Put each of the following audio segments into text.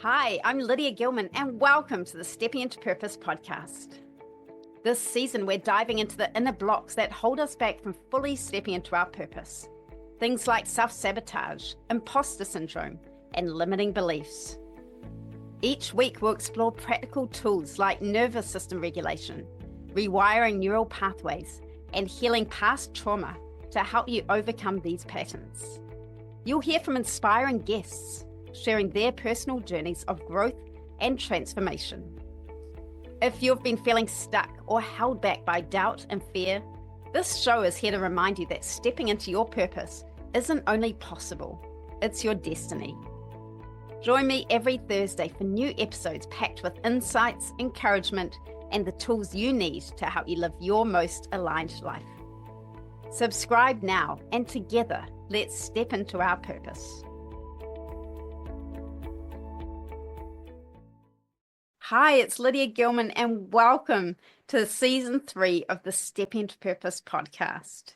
Hi, I'm Lydia Gilman, and welcome to the Stepping into Purpose podcast. This season, we're diving into the inner blocks that hold us back from fully stepping into our purpose. Things like self-sabotage, imposter syndrome, and limiting beliefs. Each week, we'll explore practical tools like nervous system regulation, rewiring neural pathways, and healing past trauma to help you overcome these patterns. You'll hear from inspiring guests, sharing their personal journeys of growth and transformation. If you've been feeling stuck or held back by doubt and fear, this show is here to remind you that stepping into your purpose isn't only possible, it's your destiny. Join me every Thursday for new episodes packed with insights, encouragement, and the tools you need to help you live your most aligned life. Subscribe now, and together, let's step into our purpose. Hi, it's Lydia Gilman, and welcome to Season 3 of the Step into Purpose podcast.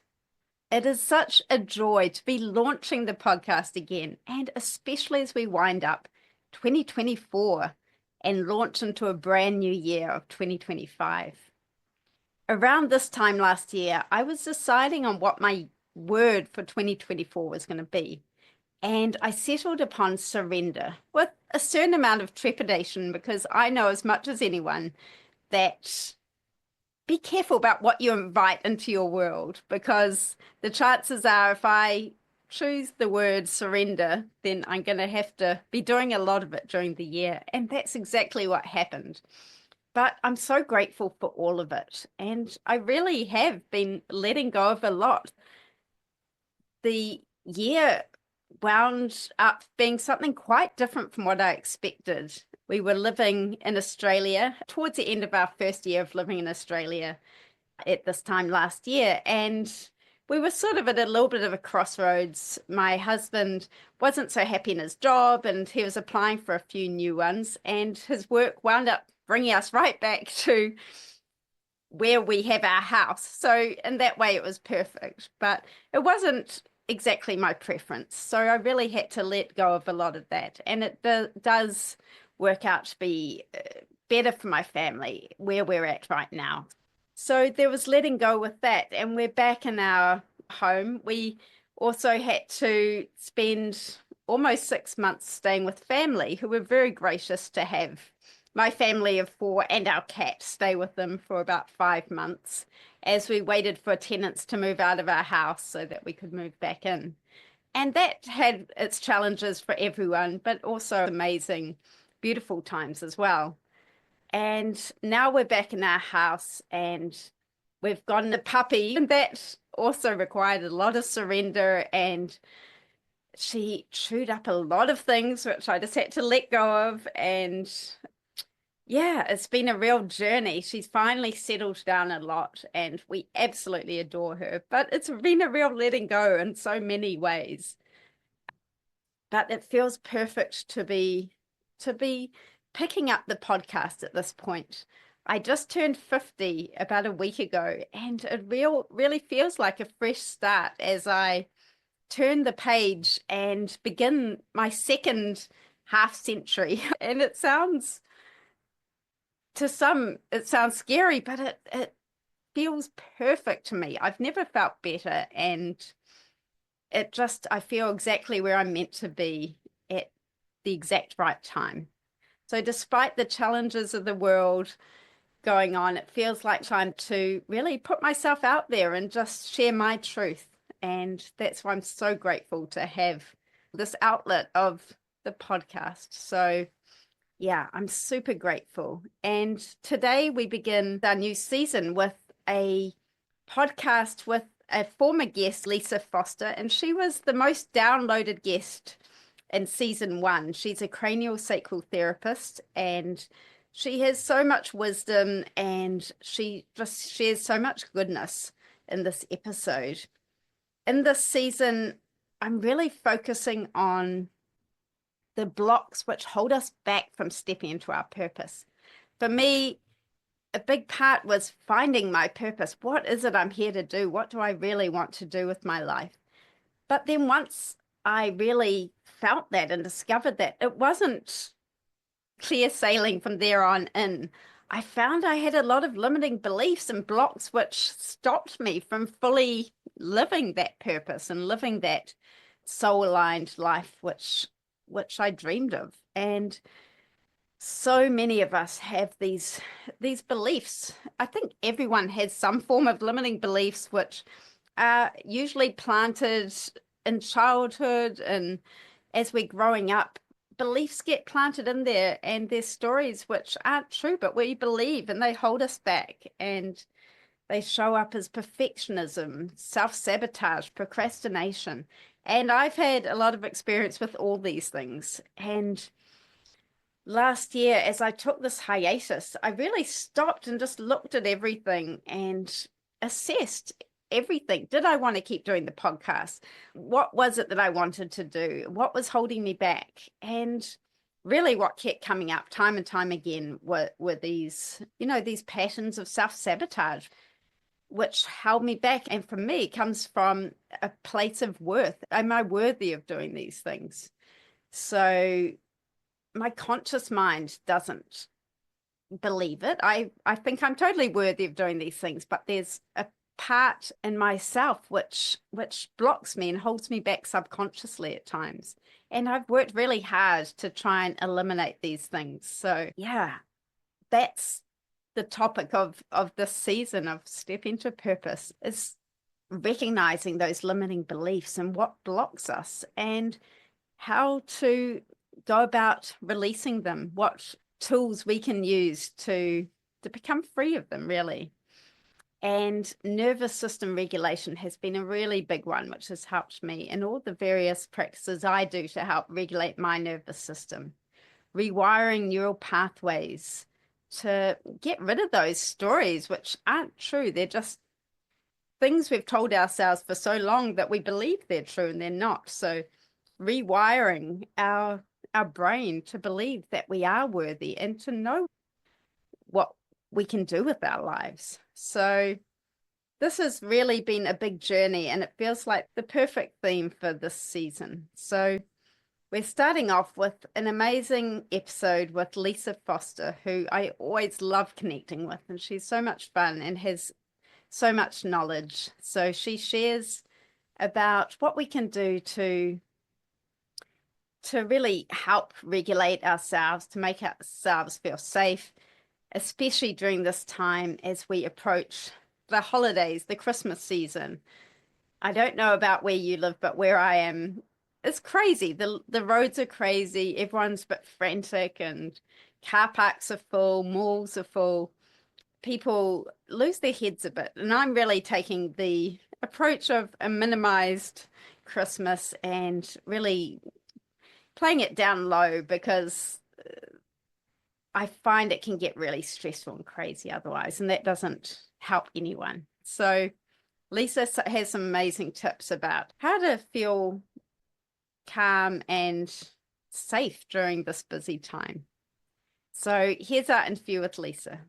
It is such a joy to be launching the podcast again, and especially as we wind up 2024 and launch into a brand new year of 2025. Around this time last year, I was deciding on what my word for 2024 was going to be. And I settled upon surrender with a certain amount of trepidation, because I know as much as anyone that be careful about what you invite into your world, because the chances are if I choose the word surrender, then I'm going to have to be doing a lot of it during the year. And that's exactly what happened. But I'm so grateful for all of it. And I really have been letting go of a lot. The year wound up being something quite different from what I expected. We were living in Australia towards the end of our first year of living in Australia at this time last year, and we were sort of at a little bit of a crossroads. My husband wasn't so happy in his job, and he was applying for a few new ones, and his work wound up bringing us right back to where we have our house. So in that way, it was perfect, but it wasn't exactly my preference. So I really had to let go of a lot of that. And it does work out to be better for my family where we're at right now. So there was letting go with that. And we're back in our home. We also had to spend almost 6 months staying with family who were very gracious to have my family of 4 and our cat stay with them for about 5 months as we waited for tenants to move out of our house so that we could move back in. And that had its challenges for everyone, but also amazing, beautiful times as well. And now we're back in our house and we've gotten a puppy, and that also required a lot of surrender, and she chewed up a lot of things which I just had to let go of. And yeah, it's been a real journey. She's finally settled down a lot and we absolutely adore her, but it's been a real letting go in so many ways. But it feels perfect to be picking up the podcast at this point. I just turned 50 about a week ago, and it really feels like a fresh start as I turn the page and begin my second half century. And it sounds, to some, it sounds scary, but it feels perfect to me. I've never felt better, and I feel exactly where I'm meant to be at the exact right time. So despite the challenges of the world going on, it feels like time to really put myself out there and just share my truth. And that's why I'm so grateful to have this outlet of the podcast. So yeah, I'm super grateful. And today we begin our new season with a podcast with a former guest, Lisa Foster, and she was the most downloaded guest in season 1. She's a craniosacral therapist, and she has so much wisdom, and she just shares so much goodness in this episode. In this season, I'm really focusing on the blocks which hold us back from stepping into our purpose. For me, a big part was finding my purpose. What is it I'm here to do? What do I really want to do with my life? But then once I really felt that and discovered that, it wasn't clear sailing from there on in, I found I had a lot of limiting beliefs and blocks which stopped me from fully living that purpose and living that soul-aligned life which I dreamed of. And so many of us have these beliefs. I think everyone has some form of limiting beliefs which are usually planted in childhood, and as we're growing up, beliefs get planted in there, and there's stories which aren't true, but we believe, and they hold us back, and they show up as perfectionism, self-sabotage, procrastination. And I've had a lot of experience with all these things. And last year, as I took this hiatus, I really stopped and just looked at everything and assessed everything. Did I want to keep doing the podcast? What was it that I wanted to do? What was holding me back? And really what kept coming up time and time again were these, these patterns of self-sabotage, which held me back. And for me, it comes from a place of worth. Am I worthy of doing these things? So my conscious mind doesn't believe it. I think I'm totally worthy of doing these things, but there's a part in myself which blocks me and holds me back subconsciously at times. And I've worked really hard to try and eliminate these things. So yeah, that's the topic of this season of Step Into Purpose, is recognizing those limiting beliefs and what blocks us and how to go about releasing them, what tools we can use to become free of them, really. And nervous system regulation has been a really big one, which has helped me in all the various practices I do to help regulate my nervous system. Rewiring neural pathways to get rid of those stories which aren't true. They're just things we've told ourselves for so long that we believe they're true and they're not. So rewiring our brain to believe that we are worthy and to know what we can do with our lives. So this has really been a big journey, and it feels like the perfect theme for this season. So we're starting off with an amazing episode with Lisa Foster, who I always love connecting with, and she's so much fun and has so much knowledge. So she shares about what we can do to really help regulate ourselves, to make ourselves feel safe, especially during this time as we approach the holidays, the Christmas season. I don't know about where you live, but where I am, it's crazy. The roads are crazy. Everyone's a bit frantic, and car parks are full, malls are full. People lose their heads a bit. And I'm really taking the approach of a minimized Christmas and really playing it down low, because I find it can get really stressful and crazy otherwise, and that doesn't help anyone. So Lisa has some amazing tips about how to feel calm and safe during this busy time. So here's our interview with Lisa.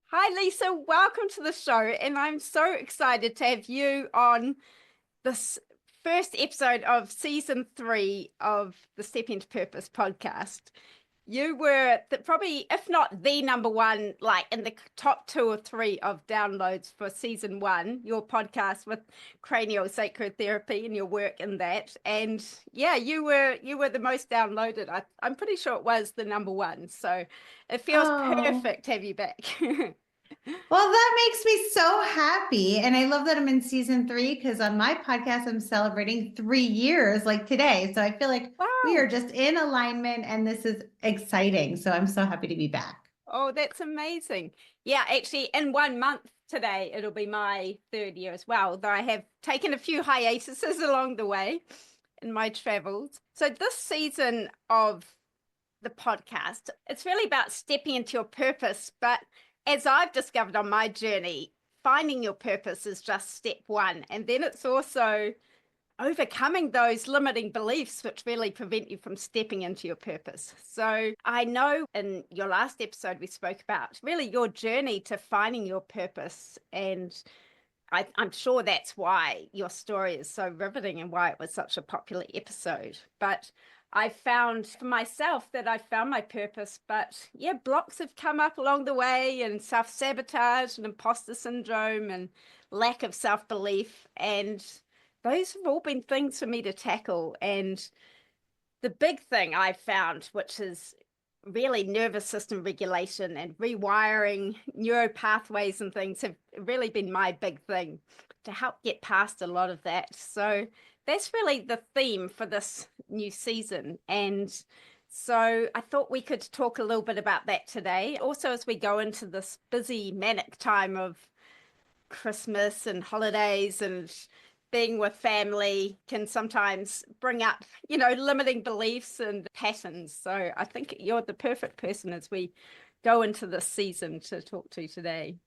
Hi, Lisa. Welcome to the show. And I'm so excited to have you on this first episode of season 3 of the Step Into Purpose podcast. You were probably, if not the number one, like in the top 2 or 3 of downloads for season 1, your podcast with cranial sacred therapy and your work in that. And yeah, you were the most downloaded. I'm pretty sure it was the number 1. So it feels perfect to have you back. Well, that makes me so happy. And I love that I'm in season 3, because on my podcast, I'm celebrating 3 years like today. So I feel like we are just in alignment, and this is exciting. So I'm so happy to be back. Oh, that's amazing. Yeah, actually, in 1 month today, it'll be my 3rd year as well, though I have taken a few hiatuses along the way in my travels. So this season of the podcast, it's really about stepping into your purpose. But as I've discovered on my journey, finding your purpose is just step 1. And then it's also overcoming those limiting beliefs which really prevent you from stepping into your purpose. So I know in your last episode we spoke about really your journey to finding your purpose, and I'm sure that's why your story is so riveting and why it was such a popular episode. But I found for myself that I found my purpose, but yeah, blocks have come up along the way, and self-sabotage and imposter syndrome and lack of self-belief. And those have all been things for me to tackle. And the big thing I found, which is really nervous system regulation and rewiring neural pathways and things, have really been my big thing to help get past a lot of that. So that's really the theme for this new season. And so I thought we could talk a little bit about that today. Also, as we go into this busy, manic time of Christmas and holidays, and being with family can sometimes bring up, limiting beliefs and patterns. So I think you're the perfect person as we go into this season to talk to today.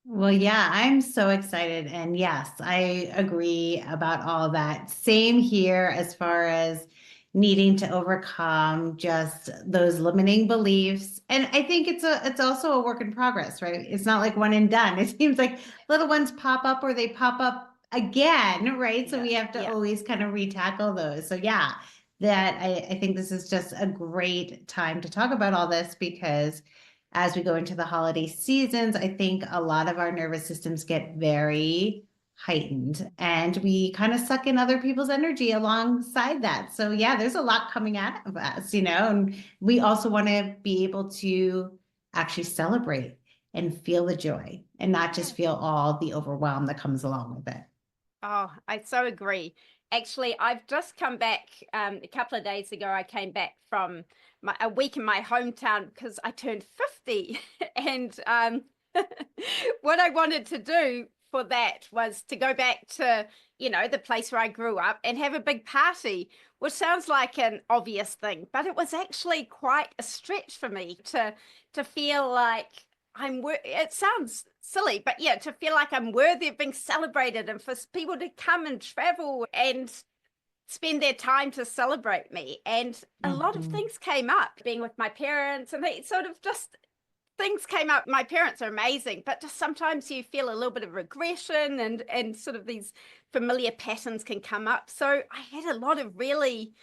Well, yeah, I'm so excited. And yes, I agree about all that. Same here as far as needing to overcome just those limiting beliefs. And I think it's also a work in progress, right? It's not like one and done. It seems like little ones pop up or they pop up again, right? So we have to always kind of retackle those. So yeah, that I think this is just a great time to talk about all this, because as we go into the holiday seasons, I think a lot of our nervous systems get very heightened, and we kind of suck in other people's energy alongside that. So yeah, there's a lot coming out of us, and we also want to be able to actually celebrate and feel the joy and not just feel all the overwhelm that comes along with it. Oh, I so agree. Actually, I've just come back a couple of days ago. I came back from a week in my hometown because I turned 50. And what I wanted to do for that was to go back to, the place where I grew up and have a big party, which sounds like an obvious thing, but it was actually quite a stretch for me to feel like it sounds silly, but yeah, to feel like I'm worthy of being celebrated, and for people to come and travel and spend their time to celebrate me. And a lot of things came up, being with my parents, and they sort of just things came up. My parents are amazing, but just sometimes you feel a little bit of regression, and sort of these familiar patterns can come up. So I had a lot of really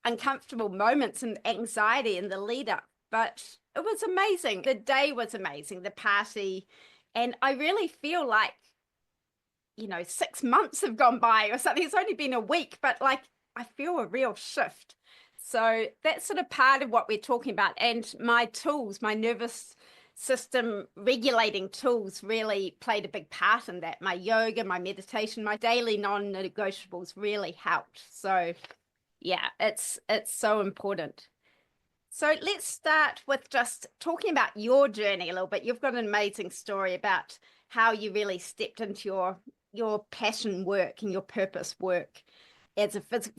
uncomfortable moments and anxiety in the lead up, but it was amazing. The day was amazing, the party. And I really feel like, 6 months have gone by or something. It's only been a week, but like I feel a real shift. So that's sort of part of what we're talking about. And my tools, my nervous system regulating tools, really played a big part in that. My yoga, my meditation, my daily non-negotiables really helped. So yeah, it's so important. So let's start with just talking about your journey a little bit. You've got an amazing story about how you really stepped into your passion work and your purpose work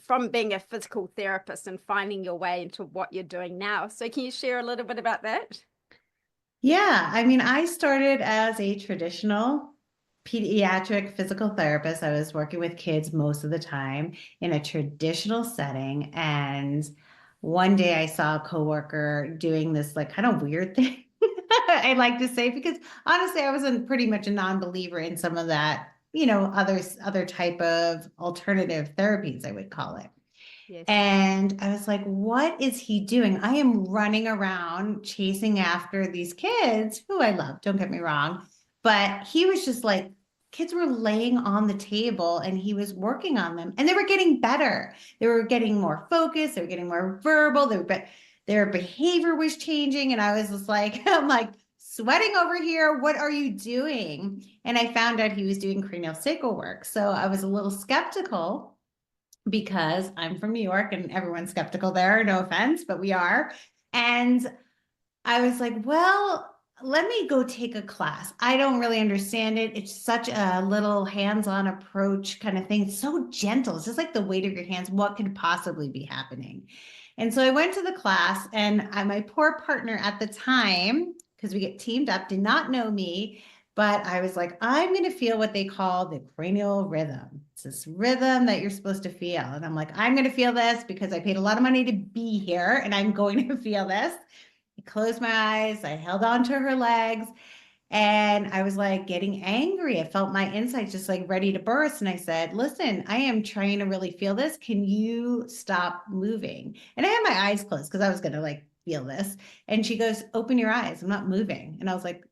from being a physical therapist and finding your way into what you're doing now. So can you share a little bit about that? Yeah, I mean, I started as a traditional pediatric physical therapist. I was working with kids most of the time in a traditional setting. And one day I saw a coworker doing this like kind of weird thing. I like to say, because honestly, I was pretty much a non-believer in some of that, other type of alternative therapies, I would call it. Yes. And I was like, what is he doing? I am running around chasing after these kids who I love, don't get me wrong. But he was just like, kids were laying on the table and he was working on them, and they were getting better. They were getting more focused. They were getting more verbal. Their behavior was changing. And I was just like, I'm like sweating over here. What are you doing? And I found out he was doing cranial sacral work. So I was a little skeptical, because I'm from New York and everyone's skeptical there. No offense, but we are. And I was like, well, let me go take a class. I don't really understand it. It's such a little hands-on approach kind of thing. It's so gentle. It's just like the weight of your hands. What could possibly be happening? And so I went to the class, and my poor partner at the time, because we get teamed up, did not know me. But I was like, I'm going to feel what they call the cranial rhythm. It's this rhythm that you're supposed to feel. And I'm like, I'm going to feel this because I paid a lot of money to be here, and I'm going to feel this. I closed my eyes. I held on to her legs. And I was like getting angry. I felt my insides just like ready to burst. And I said, listen, I am trying to really feel this. Can you stop moving? And I had my eyes closed because I was going to like feel this. And she goes, open your eyes. I'm not moving. And I was like,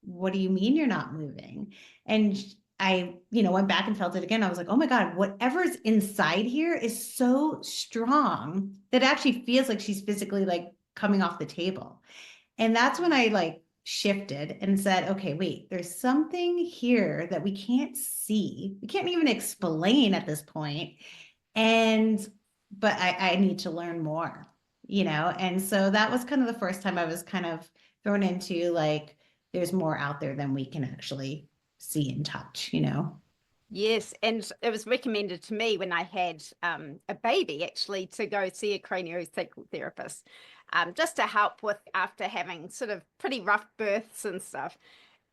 what do you mean you're not moving? And I, went back and felt it again. I was like, oh my God, whatever's inside here is so strong that it actually feels like she's physically like coming off the table. And that's when I like shifted and said, okay, wait, there's something here that we can't see. We can't even explain at this point. But I need to learn more, And so that was kind of the first time I was kind of thrown into like, there's more out there than we can actually see and touch. Yes, and it was recommended to me when I had a baby actually to go see a craniosacral therapist, just to help with after having sort of pretty rough births and stuff.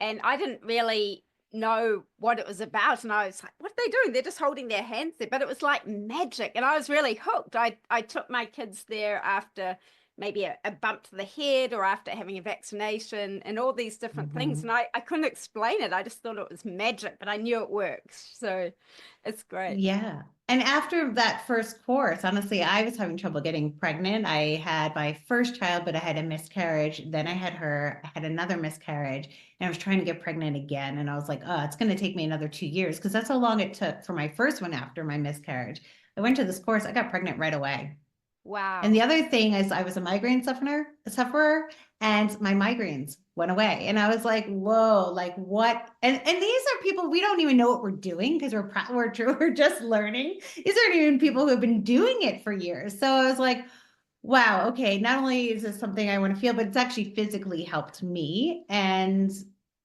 And I didn't really know what it was about, and I was like, what are they doing? They're just holding their hands there, but it was like magic, and I was really hooked. I took my kids there after maybe a bump to the head or after having a vaccination and all these different things. And I couldn't explain it. I just thought it was magic, but I knew it works. So it's great. Yeah. And after that first course, honestly, I was having trouble getting pregnant. I had my first child, but I had a miscarriage. Then I had another miscarriage, and I was trying to get pregnant again. And I was like, oh, it's going to take me another 2 years because that's how long it took for my first one after my miscarriage. I went to this course, I got pregnant right away. Wow. And the other thing is I was a migraine sufferer, and my migraines went away. And I was like, whoa, like what? And these are people, we don't even know what we're doing because we're just learning. These aren't even people who have been doing it for years. So I was like, wow, okay, not only is this something I want to feel, but it's actually physically helped me. And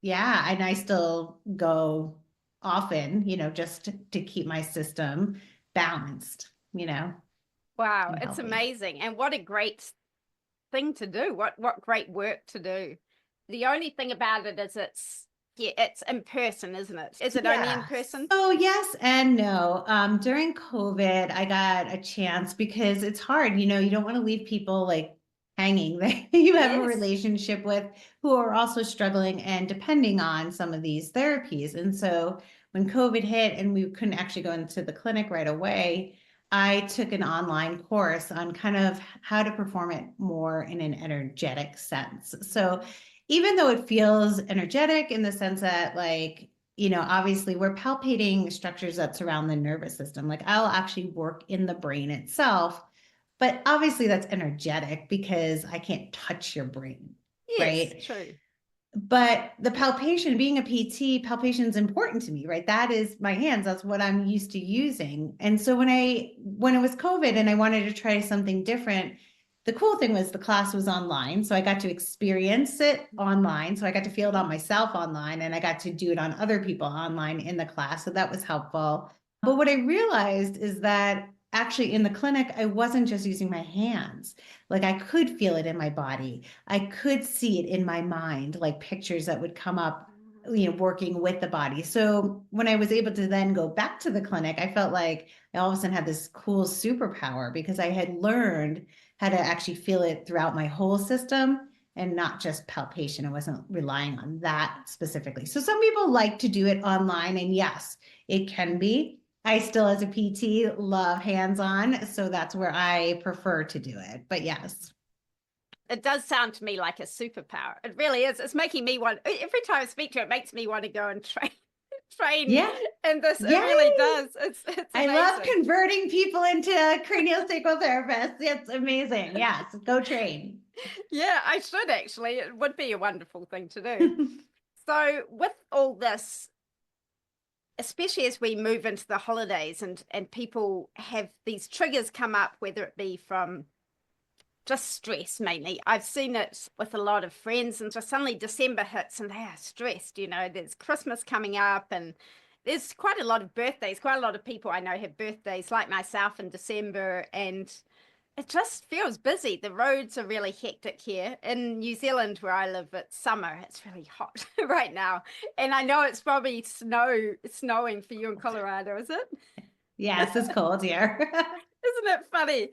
yeah, and I still go often, just to keep my system balanced. Wow, And it's healthy. amazing. And what a great thing to do. What great work to do. The only thing about it is it's in person, isn't it? Is it only in person? Oh, yes and no. During COVID, I got a chance because it's hard, you don't want to leave people like hanging that you have a Yes. relationship with who are also struggling and depending on some of these therapies. And so when COVID hit and we couldn't actually go into the clinic right away, I took an online course on kind of how to perform it more in an energetic sense. So even though it feels energetic in the sense that like, obviously we're palpating structures that surround the nervous system. Like I'll actually work in the brain itself, but obviously that's energetic because I can't touch your brain, Yes, right? true. But the palpation, being a PT, palpation is important to me, right? That is my hands. That's what I'm used to using. And so when it was COVID and I wanted to try something different, the cool thing was the class was online. So I got to experience it online. So I got to feel it on myself online, and I got to do it on other people online in the class. So that was helpful. But what I realized is that actually in the clinic, I wasn't just using my hands. Like I could feel it in my body. I could see it in my mind, like pictures that would come up, working with the body. So when I was able to then go back to the clinic, I felt like I all of a sudden had this cool superpower because I had learned how to actually feel it throughout my whole system and not just palpation. I wasn't relying on that specifically. So some people like to do it online, and yes, it can be. I still, as a PT, love hands-on, so that's where I prefer to do it. But yes. It does sound to me like a superpower. It really is. It's making me want, every time I speak to it, it makes me want to go and train Yeah. and this. It Yay! really does. It's I amazing. love converting people into craniosacral therapists. It's amazing. Yes, go train. Yeah, I should actually. It would be a wonderful thing to do. So with all this, especially as we move into the holidays and people have these triggers come up, whether it be from just stress mainly. I've seen it with a lot of friends, and just suddenly December hits and they are stressed. There's Christmas coming up, and there's quite a lot of birthdays. Quite a lot of people I know have birthdays like myself in December, and it just feels busy. The roads are really hectic here. In New Zealand, where I live, it's summer. It's really hot right now. And I know it's probably snowing for you in Colorado, is it? Yes, it's cold here. Isn't it funny?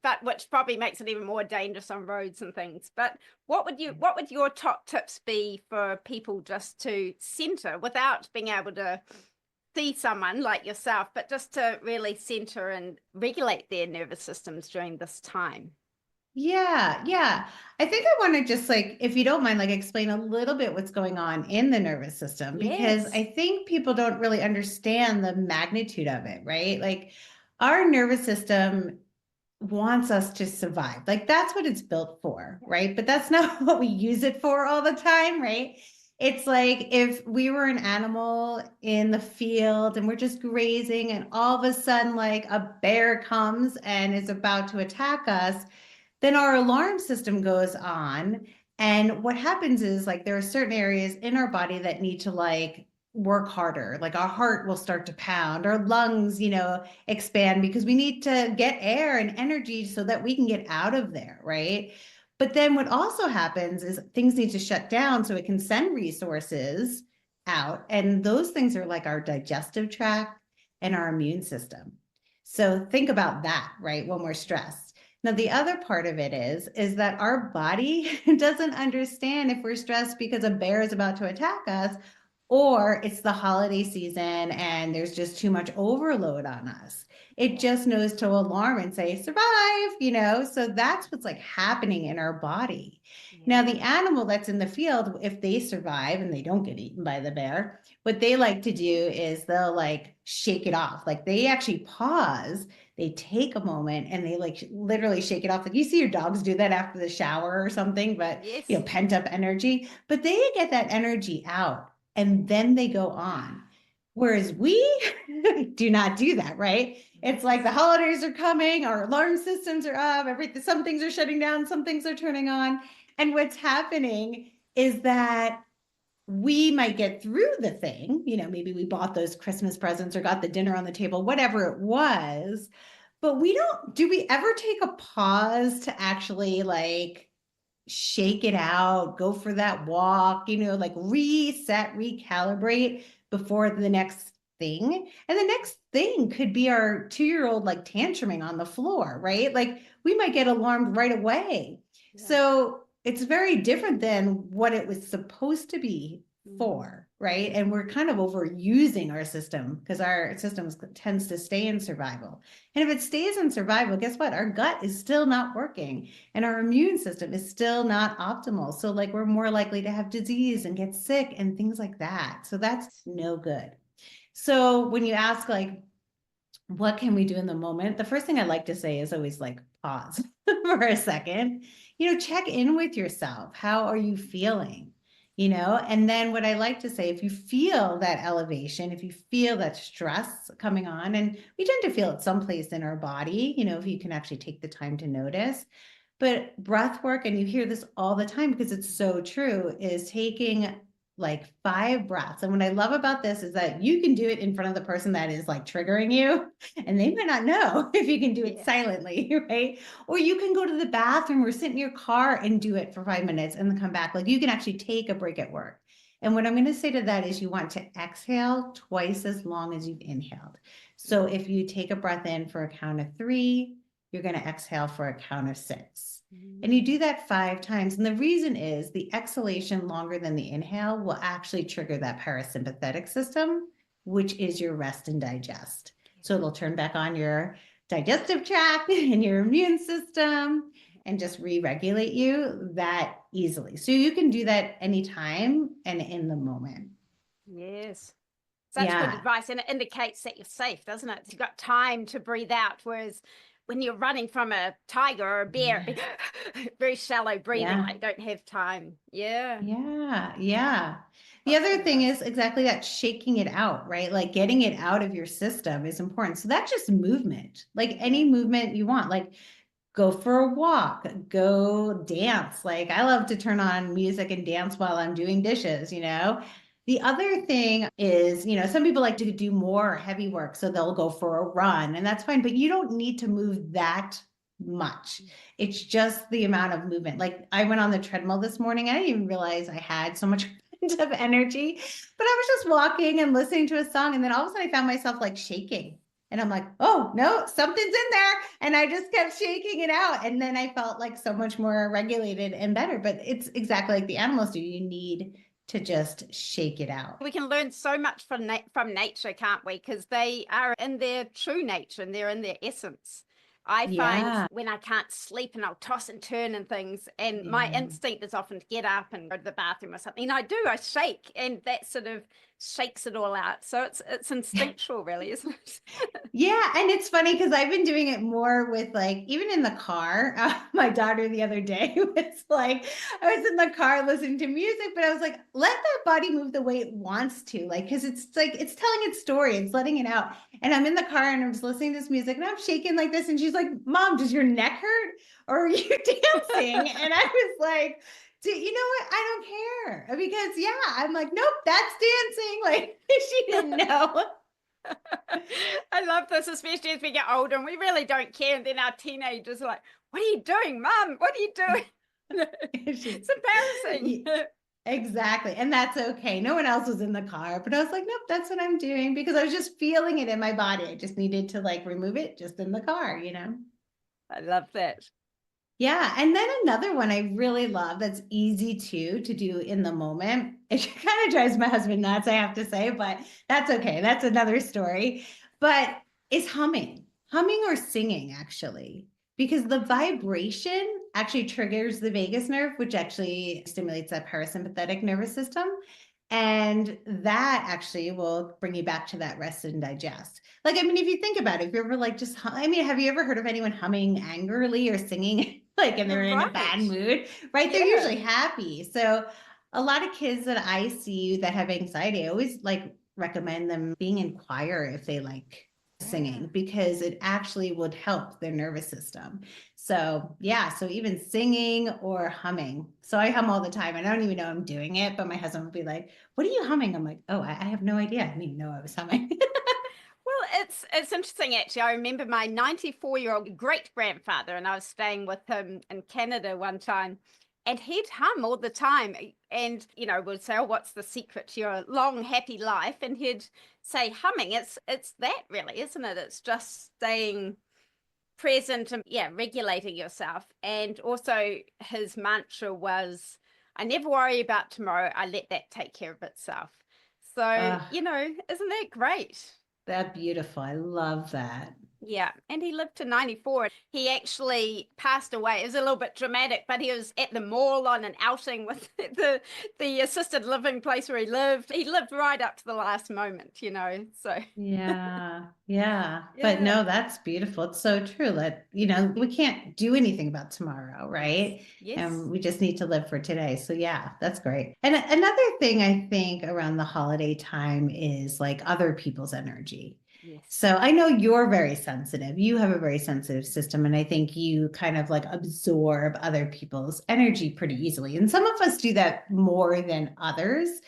But which probably makes it even more dangerous on roads and things. But what would your top tips be for people just to center without being able to see someone like yourself, but just to really center and regulate their nervous systems during this time? Yeah, yeah. I think I want to just like, if you don't mind, like explain a little bit what's going on in the nervous system, because Yes. I think people don't really understand the magnitude of it, right? Like our nervous system wants us to survive. Like that's what it's built for, right? But that's not what we use it for all the time, right? It's like if we were an animal in the field and we're just grazing and all of a sudden like a bear comes and is about to attack us, then our alarm system goes on. And what happens is like there are certain areas in our body that need to like work harder. Like our heart will start to pound, our lungs, expand because we need to get air and energy so that we can get out of there, right? But then what also happens is things need to shut down so it can send resources out. And those things are like our digestive tract and our immune system. So think about that, right? When we're stressed. Now, the other part of it is that our body doesn't understand if we're stressed because a bear is about to attack us, or it's the holiday season and there's just too much overload on us. It just knows to alarm and say, survive. So that's what's like happening in our body. Now, the animal that's in the field, if they survive and they don't get eaten by the bear, what they like to do is they'll like shake it off. Like they actually pause, they take a moment and they like literally shake it off. Like you see your dogs do that after the shower or something, but Yes. pent up energy, but they get that energy out and then they go on. Whereas we do not do that, right? It's like the holidays are coming, our alarm systems are up, some things are shutting down, some things are turning on. And what's happening is that we might get through the thing, maybe we bought those Christmas presents or got the dinner on the table, whatever it was, but do we ever take a pause to actually like shake it out, go for that walk, like reset, recalibrate before the next thing. And the next thing could be our 2-year-old like tantruming on the floor, right? Like we might get alarmed right away. Yeah. So it's very different than what it was supposed to be for, right? And we're kind of overusing our system because our system tends to stay in survival. And if it stays in survival, guess what? Our gut is still not working and our immune system is still not optimal. So like we're more likely to have disease and get sick and things like that. So that's no good. So when you ask like, what can we do in the moment? The first thing I like to say is always like pause for a second, check in with yourself. How are you feeling? And then what I like to say, if you feel that elevation, if you feel that stress coming on, and we tend to feel it someplace in our body, if you can actually take the time to notice, but breath work, and you hear this all the time because it's so true, is taking like 5 breaths. And what I love about this is that you can do it in front of the person that is like triggering you, and they might not know if you can do it silently, right? Or you can go to the bathroom or sit in your car and do it for 5 minutes and then come back. Like you can actually take a break at work. And what I'm going to say to that is you want to exhale twice as long as you've inhaled. So if you take a breath in for a count of 3, you're going to exhale for a count of 6. And you do that 5 times. And the reason is the exhalation longer than the inhale will actually trigger that parasympathetic system, which is your rest and digest. So it'll turn back on your digestive tract and your immune system and just re-regulate you that easily. So you can do that anytime and in the moment. Yes. Such good advice. And it indicates that you're safe, doesn't it? You've got time to breathe out. Whereas when you're running from a tiger or a bear, very shallow breathing, like don't have time. Yeah. The other thing is exactly that, shaking it out, right? Like getting it out of your system is important. So that's just movement, like any movement you want, like go for a walk, go dance. Like I love to turn on music and dance while I'm doing dishes. The other thing is, some people like to do more heavy work, so they'll go for a run, and that's fine, but you don't need to move that much. It's just the amount of movement. Like I went on the treadmill this morning. I didn't even realize I had so much of energy, but I was just walking and listening to a song, and then all of a sudden I found myself like shaking. And I'm like, oh, no, something's in there. And I just kept shaking it out. And then I felt like so much more regulated and better. But it's exactly like the animals do. You need to just shake it out. We can learn so much from nature, can't we? Because they are in their true nature and they're in their essence. I find Yeah. when I can't sleep and I'll toss and turn and things, and my Yeah. instinct is often to get up and go to the bathroom or something. And I shake, and that sort of shakes it all out. So it's instinctual, really, isn't it? Yeah, and it's funny because I've been doing it more with like even in the car. My daughter the other day was like, I was in the car listening to music, but I was like, let that body move the way it wants to, like because it's like it's telling its story, it's letting it out. And I'm in the car and I'm just listening to this music and I'm shaking like this, and she's like, "Mom, does your neck hurt or are you dancing?" And I was like, you know what? I don't care because yeah, I'm like, nope, that's dancing. Like she didn't know. I love this, especially as we get older and we really don't care. And then our teenagers are like, "What are you doing, Mum? What are you doing?" It's embarrassing. Exactly. And that's okay. No one else was in the car, but I was like, nope, that's what I'm doing because I was just feeling it in my body. I just needed to like remove it just in the car, you know? I love that. Yeah. And then another one I really love that's easy to do in the moment. It kind of drives my husband nuts, I have to say, but that's okay. That's another story. But is humming or singing actually, because the vibration actually triggers the vagus nerve, which actually stimulates that parasympathetic nervous system. And that actually will bring you back to that rest and digest. Like, I mean, if you think about it, if you're ever like just, I mean, have you ever heard of anyone humming angrily or singing like and they're in a bad mood, right? They're usually happy. So a lot of kids that I see that have anxiety, I always like recommend them being in choir if they like singing because it actually would help their nervous system. So yeah, so even singing or humming. So I hum all the time. I don't even know I'm doing it, but my husband would be like, "What are you humming?" I'm like, "Oh, I have no idea. I didn't even know I was humming." Well, it's interesting actually. I remember my 94-year-old great grandfather, and I was staying with him in Canada one time, and he'd hum all the time. And would say, "Oh, what's the secret to your long, happy life?" And he'd say, "Humming." It's that really, isn't it? It's just staying present and regulating yourself. And also his mantra was, "I never worry about tomorrow. I let that take care of itself." So, isn't that great? That's beautiful. I love that. Yeah, and he lived to 94. He actually passed away. It was a little bit dramatic, but he was at the mall on an outing with the assisted living place where he lived. He lived right up to the last moment. So Yeah. But no, that's beautiful. It's so true that, we can't do anything about tomorrow, right? Yes. We just need to live for today. So yeah, that's great. And another thing I think around the holiday time is like other people's energy. Yes. So I know you're very sensitive. You have a very sensitive system, and I think you kind of like absorb other people's energy pretty easily. And some of us do that more than others.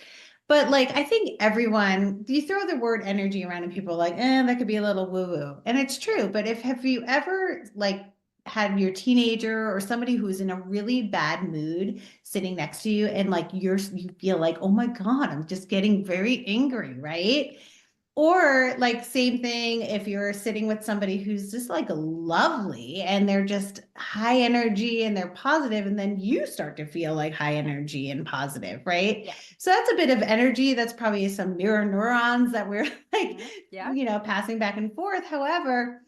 But like I think everyone, you throw the word energy around and people are like, that could be a little woo-woo. And it's true. But have you ever like had your teenager or somebody who's in a really bad mood sitting next to you and like you feel like, oh my God, I'm just getting very angry, right? Or like same thing if you're sitting with somebody who's just like lovely and they're just high energy and they're positive, and then you start to feel like high energy and positive, right? Yeah. So that's a bit of energy. That's probably some mirror neurons that we're like, passing back and forth. However,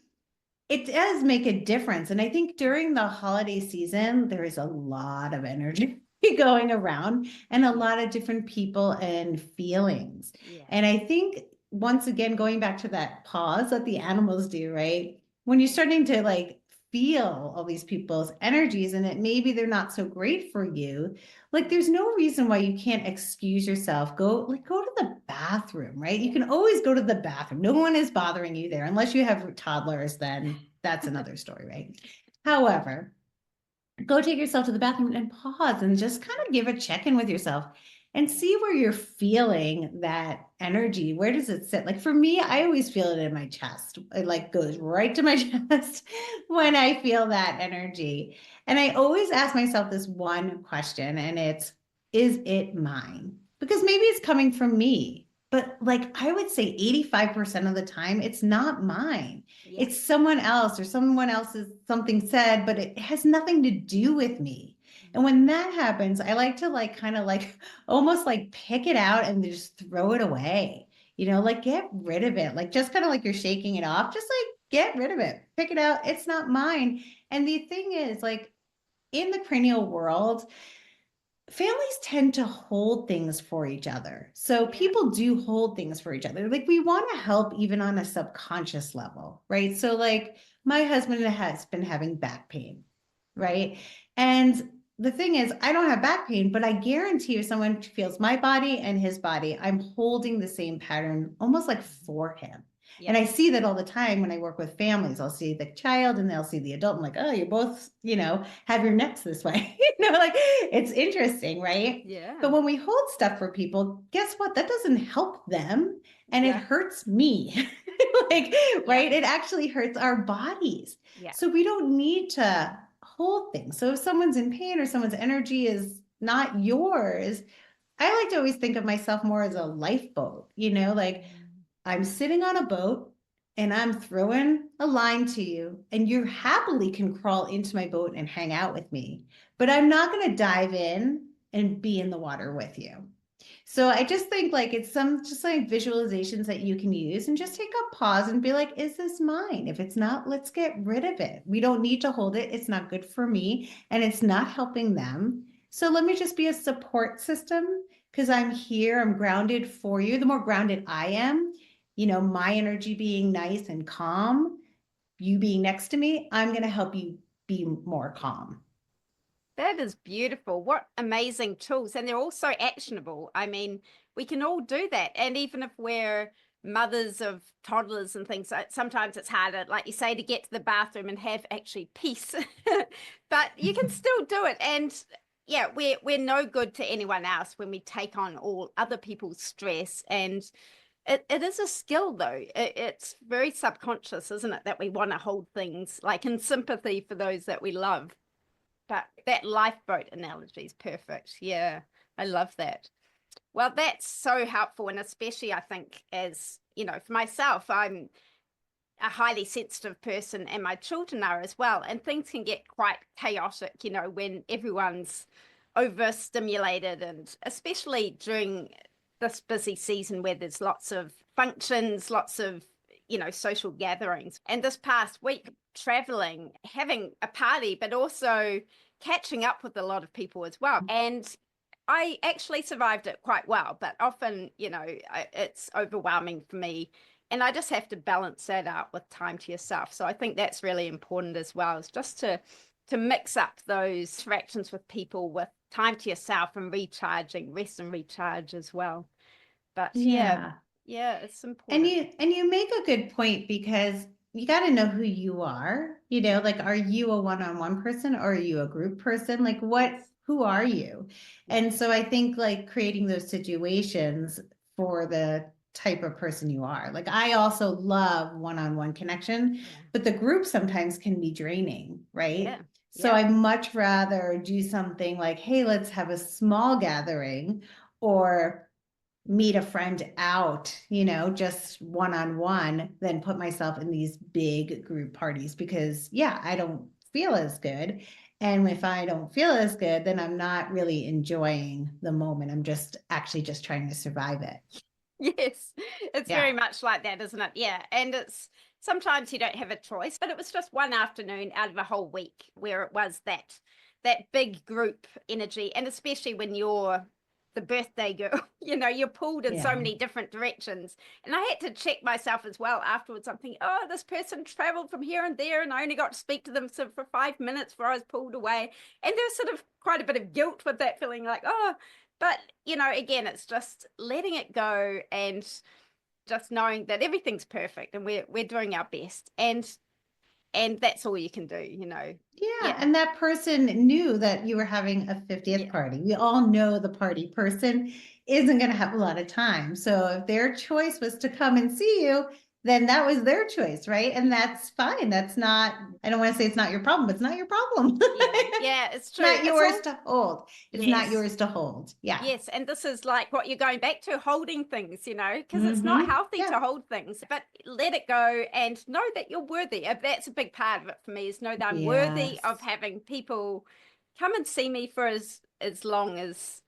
it does make a difference. And I think during the holiday season, there is a lot of energy going around and a lot of different people and feelings. Yeah. And I think once again, going back to that pause that the animals do, right? When you're starting to like feel all these people's energies and it maybe they're not so great for you, like there's no reason why you can't excuse yourself. Go to the bathroom, right? You can always go to the bathroom. No one is bothering you there unless you have toddlers, then that's another story, right? However, go take yourself to the bathroom and pause and just kind of give a check-in with yourself and see where you're feeling that energy. Where does it sit? Like for me, I always feel it in my chest. It like goes right to my chest when I feel that energy. And I always ask myself this one question, and is it mine? Because maybe it's coming from me, But like I would say 85% of the time, it's not mine. Yeah. It's someone else or someone else's something said, but it has nothing to do with me. And when that happens, I like to like kind of like almost like pick it out and just throw it away. Like get rid of it. Like just kind of like you're shaking it off, just like get rid of it. Pick it out. It's not mine. And the thing is, like in the cranial world, families tend to hold things for each other. So people do hold things for each other. Like we want to help even on a subconscious level, right? So like my husband has been having back pain, right? And the thing is, I don't have back pain, but I guarantee if someone feels my body and his body, I'm holding the same pattern almost like for him. And I see that all the time when I work with families. I'll see the child and they'll see the adult. I'm like, oh, you both, have your necks this way. Like it's interesting, right? Yeah. But when we hold stuff for people, guess what? That doesn't help them and it hurts me. Like, right? It actually hurts our bodies. Yeah. So we don't need to hold things. So if someone's in pain or someone's energy is not yours, I like to always think of myself more as a lifeboat, like I'm sitting on a boat and I'm throwing a line to you and you happily can crawl into my boat and hang out with me, but I'm not going to dive in and be in the water with you. So I just think like it's just like visualizations that you can use and just take a pause and be like, is this mine? If it's not, let's get rid of it. We don't need to hold it. It's not good for me and it's not helping them. So let me just be a support system because I'm here. I'm grounded for you. The more grounded I am, my energy being nice and calm, you being next to me, I'm going to help you be more calm. That is beautiful. What amazing tools. And they're also actionable. I mean, we can all do that. And even if we're mothers of toddlers and things, sometimes it's harder, like you say, to get to the bathroom and have actually peace. But you can still do it. And yeah, we're no good to anyone else when we take on all other people's stress. And it is a skill, though. It's very subconscious, isn't it, that we want to hold things like in sympathy for those that we love. But that lifeboat analogy is perfect. Yeah, I love that. Well, that's so helpful. And especially, I think, as for myself, I'm a highly sensitive person and my children are as well. And things can get quite chaotic, when everyone's overstimulated, and especially during this busy season where there's lots of functions, lots of social gatherings. And this past week, traveling, having a party, but also catching up with a lot of people as well. And I actually survived it quite well, but often, it's overwhelming for me. And I just have to balance that out with time to yourself. So I think that's really important as well, is just to mix up those interactions with people with time to yourself and recharging, rest and recharge as well. But yeah, it's important. And you make a good point because you got to know who you are, like, are you a one-on-one person or are you a group person? Like who are you? And so I think like creating those situations for the type of person you are. Like I also love one-on-one connection, but the group sometimes can be draining, right? Yeah. So I'd much rather do something like, hey, let's have a small gathering or meet a friend out, just one-on-one, than put myself in these big group parties because I don't feel as good. And if I don't feel as good, then I'm not really enjoying the moment. I'm just trying to survive it. Yes, it's very much like that, isn't it? Yeah. And it's sometimes you don't have a choice, but it was just one afternoon out of a whole week where it was that big group energy. And especially when you're the birthday girl, you're pulled in so many different directions. And I had to check myself as well afterwards. I'm thinking, oh, this person traveled from here and there, and I only got to speak to them for 5 minutes before I was pulled away. And there's sort of quite a bit of guilt with that, feeling like, oh, but, again, it's just letting it go and just knowing that everything's perfect and we're doing our best. And that's all you can do, Yeah. And that person knew that you were having a 50th party. We all know the party person isn't going to have a lot of time. So if their choice was to come and see you, then that was their choice, right? And that's fine. That's not, I don't want to say it's not your problem, but it's not your problem. Yeah, it's true. Not yours to hold. It's not Yes. yours to hold. Yeah. Yes, and this is like what you're going back to, holding things, because it's not Mm-hmm. healthy Yeah. to hold things, but let it go and know that you're worthy. That's a big part of it for me, is know that I'm worthy of Yes. having people come and see me for as long as,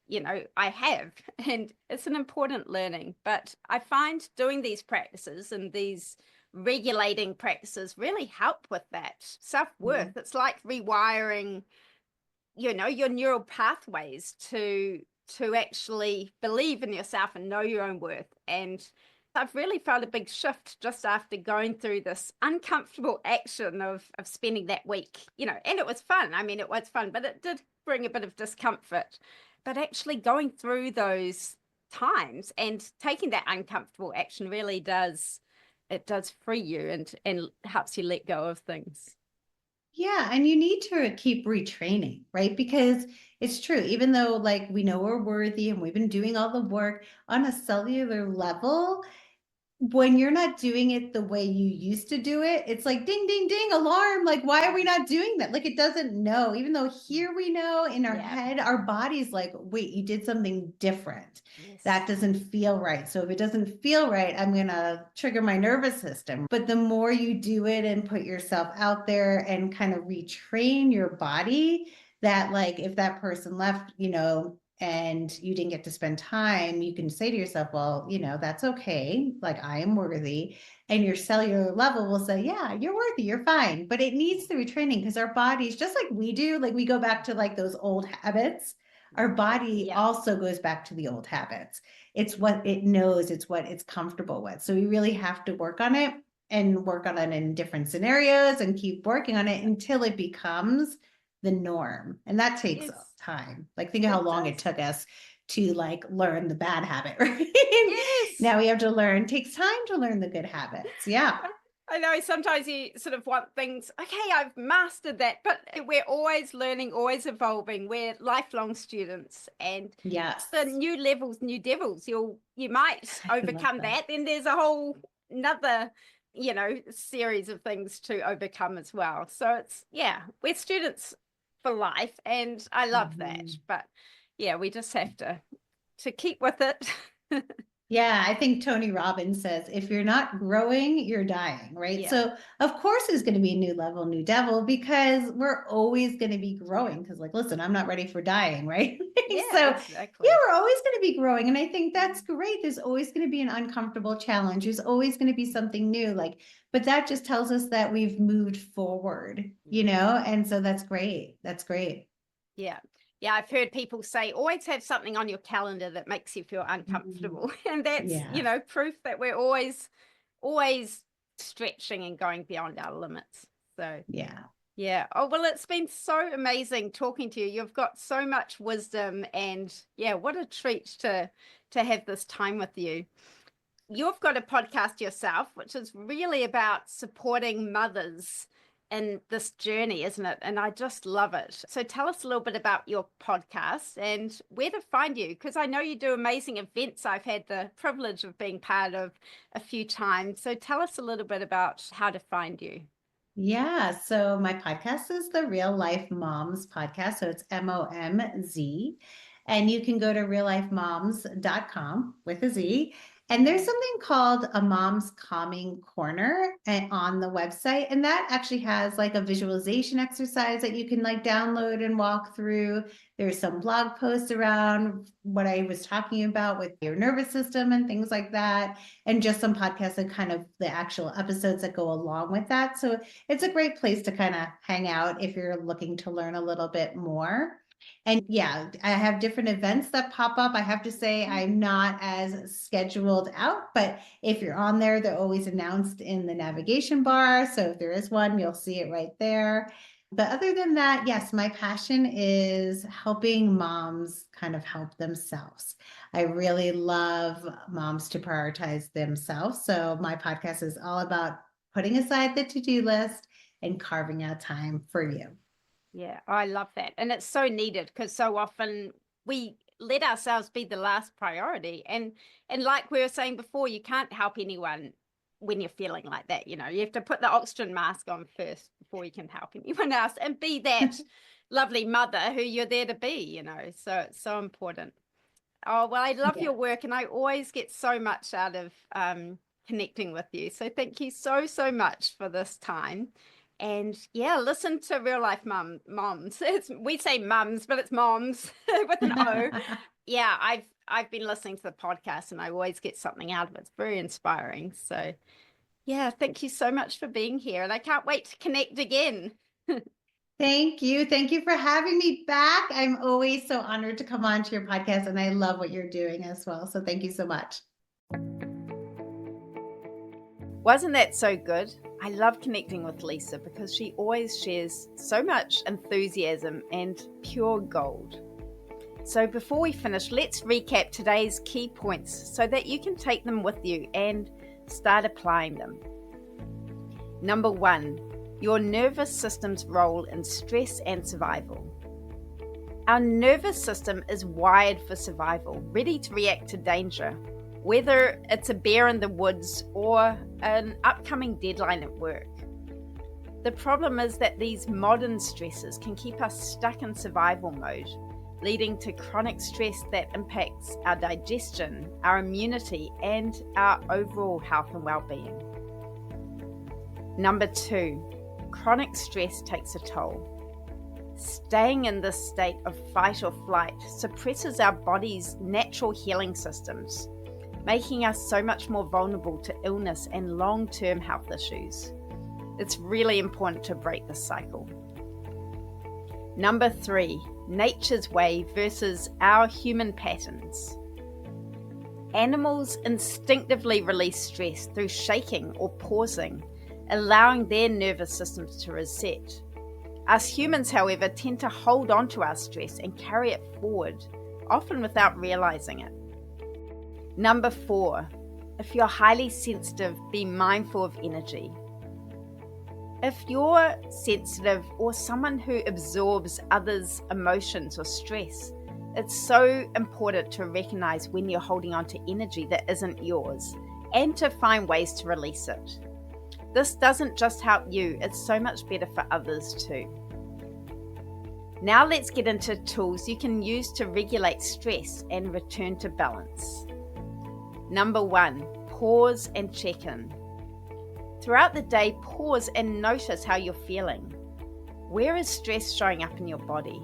I have. And it's an important learning. But I find doing these practices and these regulating practices really help with that self-worth. Mm-hmm. It's like rewiring your neural pathways to actually believe in yourself and know your own worth. And I've really felt a big shift just after going through this uncomfortable action of spending that week, and it was fun. I mean, it was fun, but it did bring a bit of discomfort. But actually going through those times and taking that uncomfortable action really does, it does free you and helps you let go of things. Yeah, and you need to keep retraining, right? Because it's true, even though like we know we're worthy and we've been doing all the work on a cellular level, when you're not doing it the way you used to do it, it's like ding, ding, ding, alarm. Like, why are we not doing that? Like, it doesn't know, even though here we know in our head, our body's like, wait, you did something different. Yes. That doesn't feel right. So if it doesn't feel right, I'm going to trigger my nervous system. But the more you do it and put yourself out there and kind of retrain your body, that like if that person left, and you didn't get to spend time, you can say to yourself, well, that's okay. Like I am worthy. And your cellular level will say, yeah, you're worthy, you're fine. But it needs the retraining because our bodies, just like we do, like we go back to like those old habits, our body also goes back to the old habits. It's what it knows, it's what it's comfortable with. So we really have to work on it and work on it in different scenarios and keep working on it until it becomes the norm. And that takes time. Like think of how long it took us to like learn the bad habit, right? Yes. Now we have to learn, it takes time to learn the good habits. Yeah. I know sometimes you sort of want things, okay, I've mastered that, but we're always learning, always evolving. We're lifelong students, and yes, the new levels, new devils. You might overcome that. Then there's a whole another, series of things to overcome as well. So we're students for life, and I love that. But we just have to keep with it. Yeah, I think Tony Robbins says, if you're not growing, you're dying, right? Yeah. So, of course, there's going to be a new level, new devil, because we're always going to be growing. Because, like, listen, I'm not ready for dying, right? So, exactly. yeah, we're always going to be growing. And I think that's great. There's always going to be an uncomfortable challenge. There's always going to be something new. Like, but that just tells us that we've moved forward, And so that's great. That's great. Yeah. Yeah, I've heard people say always have something on your calendar that makes you feel uncomfortable. And that's, proof that we're always stretching and going beyond our limits. So, yeah. Oh, well, it's been so amazing talking to you. You've got so much wisdom, and what a treat to have this time with you. You've got a podcast yourself, which is really about supporting mothers in this journey, isn't it? And I just love it. So tell us a little bit about your podcast and where to find you, because I know you do amazing events. I've had the privilege of being part of a few times. So tell us a little bit about how to find you. Yeah, so my podcast is the Real Life Moms podcast. So it's MOMZ. And you can go to reallifemoms.com with a Z. And there's something called a Mom's Calming Corner on the website. And that actually has like a visualization exercise that you can like download and walk through. There's some blog posts around what I was talking about with your nervous system and things like that. And just some podcasts and kind of the actual episodes that go along with that. So it's a great place to kind of hang out if you're looking to learn a little bit more. And I have different events that pop up. I have to say I'm not as scheduled out, but if you're on there, they're always announced in the navigation bar. So if there is one, you'll see it right there. But other than that, yes, my passion is helping moms kind of help themselves. I really love moms to prioritize themselves. So my podcast is all about putting aside the to-do list and carving out time for you. Yeah, I love that. And it's so needed because so often we let ourselves be the last priority. And like we were saying before, you can't help anyone when you're feeling like that. You have to put the oxygen mask on first before you can help anyone else and be that lovely mother who you're there to be, so it's so important. Oh, well, I love your work, and I always get so much out of connecting with you. So thank you so, so much for this time. And yeah, listen to Real Life Moms. We say mums, but it's moms with an O. Yeah, I've been listening to the podcast, and I always get something out of it. It's very inspiring. So yeah, thank you so much for being here, and I can't wait to connect again. Thank you. Thank you for having me back. I'm always so honored to come on to your podcast, and I love what you're doing as well. So thank you so much. Wasn't that so good? I love connecting with Lisa because she always shares so much enthusiasm and pure gold. So before we finish, let's recap today's key points so that you can take them with you and start applying them. Number 1, your nervous system's role in stress and survival. Our nervous system is wired for survival, ready to react to danger, whether it's a bear in the woods or an upcoming deadline at work. The problem is that these modern stresses can keep us stuck in survival mode, leading to chronic stress that impacts our digestion, our immunity, and our overall health and well-being. Number 2, chronic stress takes a toll. Staying in this state of fight or flight suppresses our body's natural healing systems, making us so much more vulnerable to illness and long-term health issues. It's really important to break this cycle. Number 3, nature's way versus our human patterns. Animals instinctively release stress through shaking or pausing, allowing their nervous systems to reset. Us humans, however, tend to hold on to our stress and carry it forward, often without realizing it. Number 4, if you're highly sensitive, be mindful of energy. If you're sensitive or someone who absorbs others' emotions or stress, it's so important to recognize when you're holding on to energy that isn't yours and to find ways to release it. This doesn't just help you, it's so much better for others too. Now let's get into tools you can use to regulate stress and return to balance. Number 1, pause and check in. Throughout the day, pause and notice how you're feeling. Where is stress showing up in your body?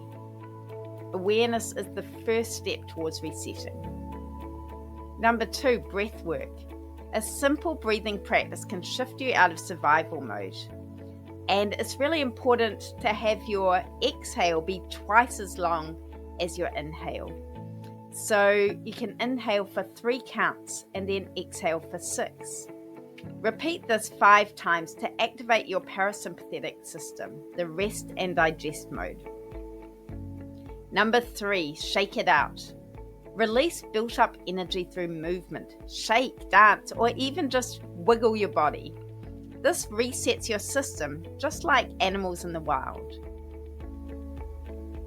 Awareness is the first step towards resetting. Number 2, breath work. A simple breathing practice can shift you out of survival mode. And it's really important to have your exhale be twice as long as your inhale. So you can inhale for 3 counts and then exhale for 6. Repeat this 5 times to activate your parasympathetic system, the rest and digest mode. Number 3, shake it out. Release built-up energy through movement, shake, dance, or even just wiggle your body. This resets your system, just like animals in the wild.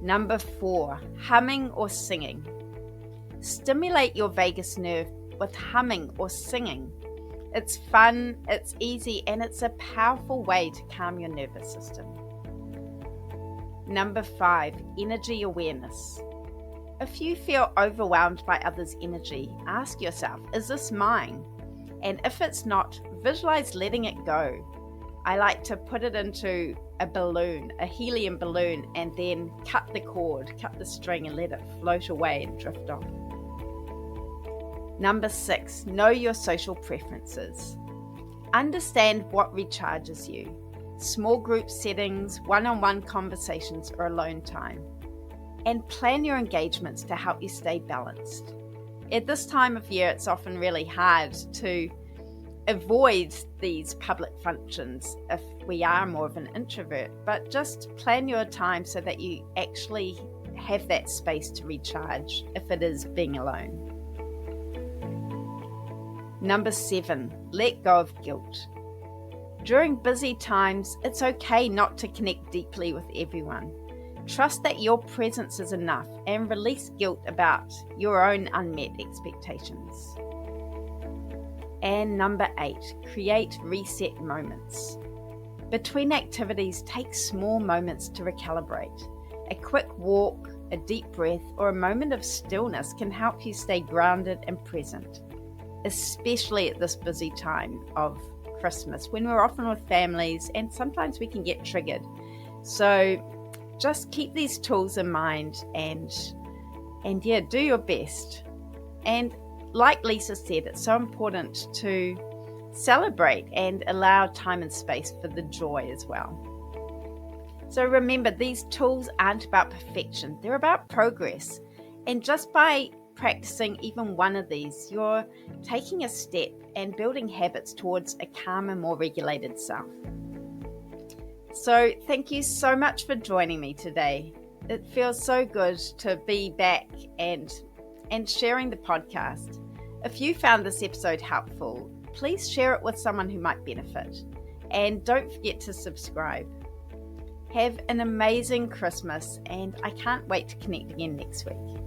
Number 4, humming or singing. Stimulate your vagus nerve with humming or singing. It's fun, it's easy, and it's a powerful way to calm your nervous system. Number 5, energy awareness. If you feel overwhelmed by others' energy, ask yourself, is this mine? And if it's not, visualize letting it go. I like to put it into a balloon, a helium balloon, and then cut the cord, cut the string, and let it float away and drift off. Number 6, know your social preferences. Understand what recharges you. Small group settings, one-on-one conversations, or alone time. And plan your engagements to help you stay balanced. At this time of year, it's often really hard to avoid these public functions if we are more of an introvert, but just plan your time so that you actually have that space to recharge if it is being alone. Number 7, let go of guilt. During busy times, it's okay not to connect deeply with everyone. Trust that your presence is enough and release guilt about your own unmet expectations. And number 8, create reset moments. Between activities, take small moments to recalibrate. A quick walk, a deep breath, or a moment of stillness can help you stay grounded and present, especially at this busy time of Christmas when we're often with families and sometimes we can get triggered. So just keep these tools in mind and do your best. And like Lisa said, it's so important to celebrate and allow time and space for the joy as well. So remember, these tools aren't about perfection, they're about progress. And just by practicing even one of these, you're taking a step and building habits towards a calmer, more regulated self. So thank you so much for joining me today. It feels so good to be back and sharing the podcast. If you found this episode helpful, please share it with someone who might benefit. And don't forget to subscribe. Have an amazing Christmas, and I can't wait to connect again next week.